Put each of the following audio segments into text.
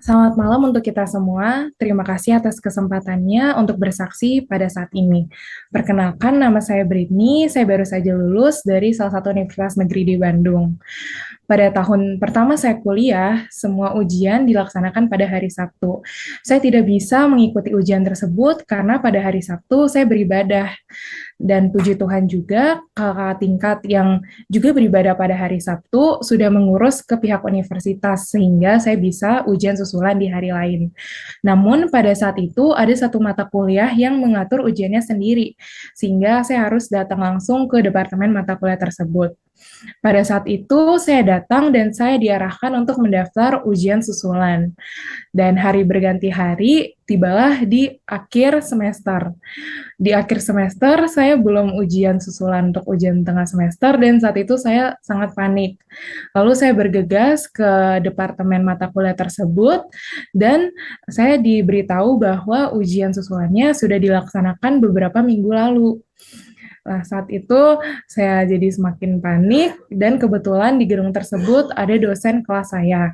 Selamat malam untuk kita semua. Terima kasih atas kesempatannya untuk bersaksi pada saat ini. Perkenalkan, nama saya Britney. Saya baru saja lulus dari salah satu universitas negeri di Bandung. Pada tahun pertama saya kuliah, semua ujian dilaksanakan pada hari Sabtu. Saya tidak bisa mengikuti ujian tersebut karena pada hari Sabtu saya beribadah. Dan puji Tuhan juga kakak tingkat yang juga beribadah pada hari Sabtu sudah mengurus ke pihak universitas sehingga saya bisa ujian susulan di hari lain. Namun pada saat itu ada satu mata kuliah yang mengatur ujiannya sendiri sehingga saya harus datang langsung ke departemen mata kuliah tersebut. Pada saat itu saya datang dan saya diarahkan untuk mendaftar ujian susulan. Dan hari berganti hari, tibalah di akhir semester. Di akhir semester, saya belum ujian susulan untuk ujian tengah semester, dan saat itu saya sangat panik. Lalu saya bergegas ke departemen mata kuliah tersebut, dan saya diberitahu bahwa ujian susulannya sudah dilaksanakan beberapa minggu lalu. Nah, saat itu saya jadi semakin panik dan kebetulan di gedung tersebut ada dosen kelas saya.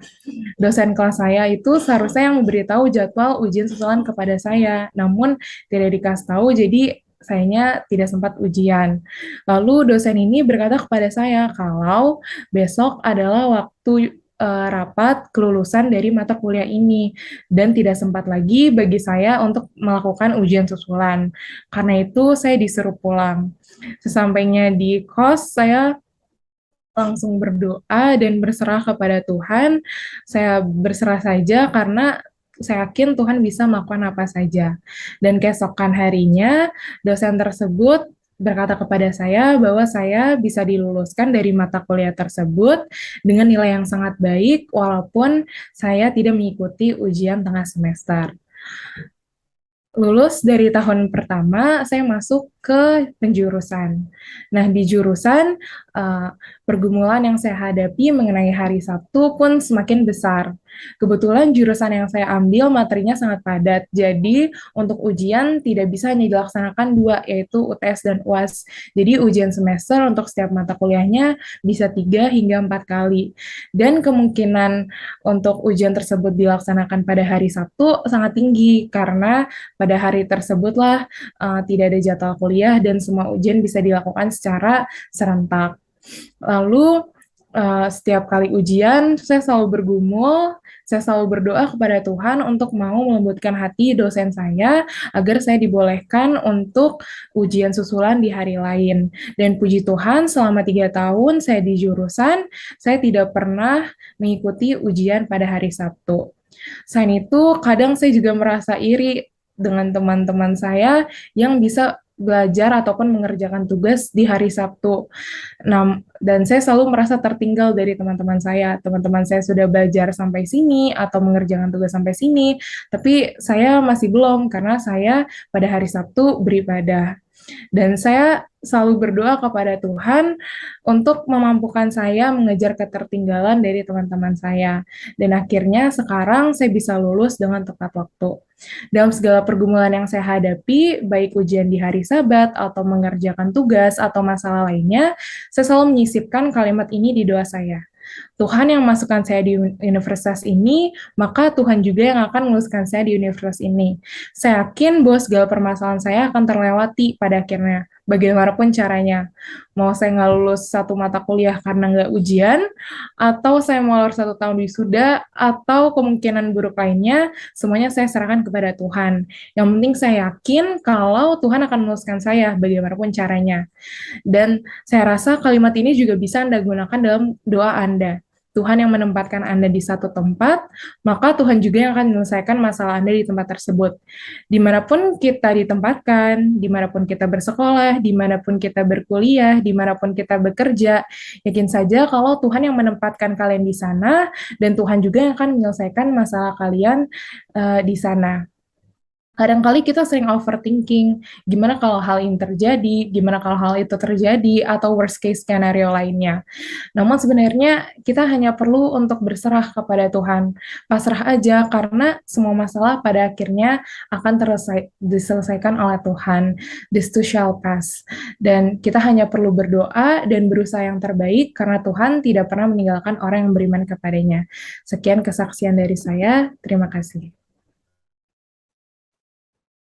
Dosen kelas saya itu seharusnya yang memberitahu jadwal ujian susulan kepada saya, namun tidak dikasih tahu, jadi sayanya tidak sempat ujian. Lalu dosen ini berkata kepada saya kalau besok adalah waktu rapat kelulusan dari mata kuliah ini dan tidak sempat lagi bagi saya untuk melakukan ujian susulan. Karena itu saya disuruh pulang. Sesampainya di kos, saya langsung berdoa dan berserah kepada Tuhan. Saya berserah saja karena saya yakin Tuhan bisa melakukan apa saja. Dan keesokan harinya, dosen tersebut berkata kepada saya bahwa saya bisa diluluskan dari mata kuliah tersebut dengan nilai yang sangat baik, walaupun saya tidak mengikuti ujian tengah semester. Lulus dari tahun pertama, saya masuk ke penjurusan. Nah, di jurusan, uh, pergumulan yang saya hadapi mengenai hari Sabtu pun semakin besar. Kebetulan jurusan yang saya ambil materinya sangat padat, jadi untuk ujian tidak bisa hanya dilaksanakan dua, yaitu UTS dan UAS. Jadi ujian semester untuk setiap mata kuliahnya bisa 3 hingga 4 kali. Dan kemungkinan untuk ujian tersebut dilaksanakan pada hari Sabtu sangat tinggi, karena pada hari tersebutlah tidak ada jadwal kuliah dan semua ujian bisa dilakukan secara serentak. Lalu setiap kali ujian saya selalu bergumul, saya selalu berdoa kepada Tuhan untuk mau melembutkan hati dosen saya agar saya dibolehkan untuk ujian susulan di hari lain. Dan puji Tuhan selama 3 tahun saya di jurusan, saya tidak pernah mengikuti ujian pada hari Sabtu. Selain itu, kadang saya juga merasa iri dengan teman-teman saya yang bisa belajar ataupun mengerjakan tugas di hari Sabtu. Nah, dan saya selalu merasa tertinggal dari teman-teman saya. Teman-teman saya sudah belajar sampai sini atau mengerjakan tugas sampai sini, tapi saya masih belum karena saya pada hari Sabtu beribadah. Dan saya selalu berdoa kepada Tuhan untuk memampukan saya mengejar ketertinggalan dari teman-teman saya. Dan akhirnya sekarang saya bisa lulus dengan tepat waktu. Dalam segala pergumulan yang saya hadapi, baik ujian di hari Sabat atau mengerjakan tugas atau masalah lainnya, saya selalu menyisipkan kalimat ini di doa saya. Tuhan yang masukkan saya di universitas ini, maka Tuhan juga yang akan meluluskan saya di universitas ini. Saya yakin bahwa segala permasalahan saya akan terlewati pada akhirnya, bagaimanapun caranya. Mau saya nggak lulus satu mata kuliah karena nggak ujian, atau saya mau lulus 1 tahun wisuda, atau kemungkinan buruk lainnya, semuanya saya serahkan kepada Tuhan. Yang penting saya yakin kalau Tuhan akan meluluskan saya, bagaimanapun caranya. Dan saya rasa kalimat ini juga bisa Anda gunakan dalam doa Anda. Tuhan yang menempatkan Anda di satu tempat, maka Tuhan juga yang akan menyelesaikan masalah Anda di tempat tersebut. Dimanapun kita ditempatkan, dimanapun kita bersekolah, dimanapun kita berkuliah, dimanapun kita bekerja, yakin saja kalau Tuhan yang menempatkan kalian di sana, dan Tuhan juga yang akan menyelesaikan masalah kalian di sana. Kadang-kali kita sering overthinking, gimana kalau hal ini terjadi, gimana kalau hal itu terjadi, atau worst case skenario lainnya. Namun sebenarnya kita hanya perlu untuk berserah kepada Tuhan. Pasrah aja karena semua masalah pada akhirnya akan diselesaikan oleh Tuhan. This too shall pass. Dan kita hanya perlu berdoa dan berusaha yang terbaik karena Tuhan tidak pernah meninggalkan orang yang beriman kepadanya. Sekian kesaksian dari saya. Terima kasih.